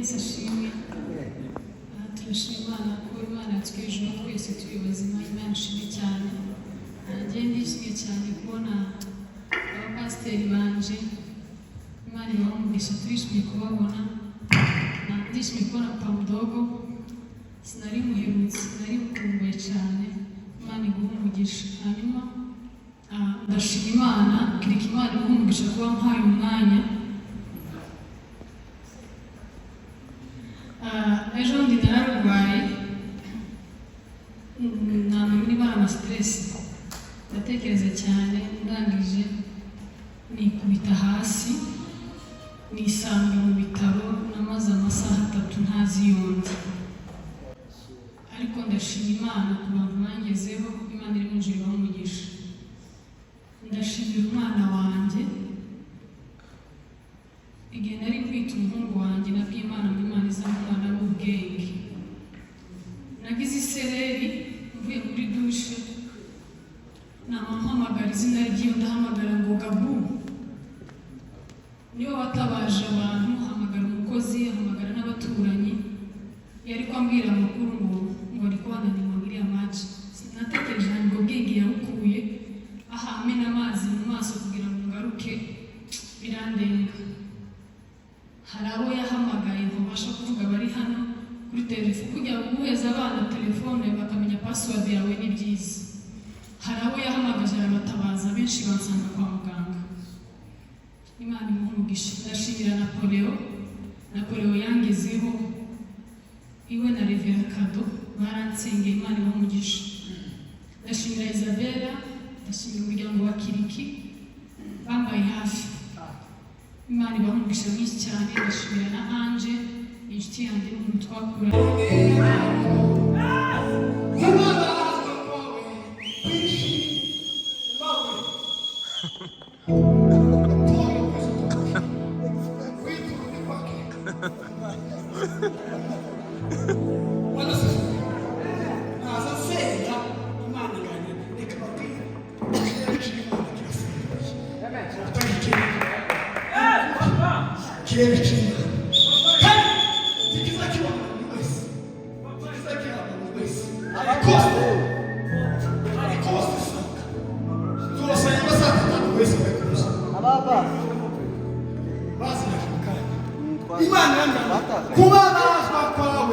Yesu ashimwe. Turashima Imana ko Imana yatwejeho twese turi bazima. Imana ishimwe cyane. Njye ndishimye cyane kubona abapasiteri banje. Imana ibamugisha, turishimye kubabona. Ndishimye kubona Papa Mudogo. Sinari muherutse, nari mukumbuye cyane. Imana iguhe umugisha. Hanyuma ndashima Imana, kirika Imana iguhe umugisha kuba mpaye umwanya. Ejo bundi nararwaye, namenye niba ari amastress, ndatekereza cyane, ndangije nikubita hasi, nisanga mu bitaro, namaze amasaha 3 ntaziyonza. Ariko ndashima Imana ku bantu bangezeho, Imana iri mu ijuru ibamugisha. Ndashimira umwana wanjye, igihe nari kwita umuhungu wanjye nabwiye Imana ngo Imana izamuha umwana w'ubwenge. Nagize isereri mvuye muri dushe, namuhamagara izina ryiwe, ndahamagara ngo Gabu. Niwe watabaje abantu, hamagara umukozi, hamagara n'abaturanyi. Yari kwambwira amakuru ngo ari kubananirwa muri iriya maci. Sinatekereje ngo ubwenge yabukuye, ahamena amazi mu maso kugira ngo ngaruke, birandenga. Hari abo yahamagaye ngo babasha kuvuga bari hano kuri telefone, kugira ngo guheza abana telefone bakamenya password yawe ni byiza. Hari abo yahamagaje arabatabaza, benshi bansanga kwa muganga. Imana imuhe umugisha. Ndashimira Napoleon yangezeho, iwe na Revera Kado baransengeye, Imana imuhe umugisha. Ndashimira Isabella, ndashimira umuryango wa Kiriki bambaye hafi. Imana ibahe umugisha mwinshi cyane. Ndashimira na Ange, inshuti yanjye n'umuntu twakuranye. Imana kuba bazwa kwawe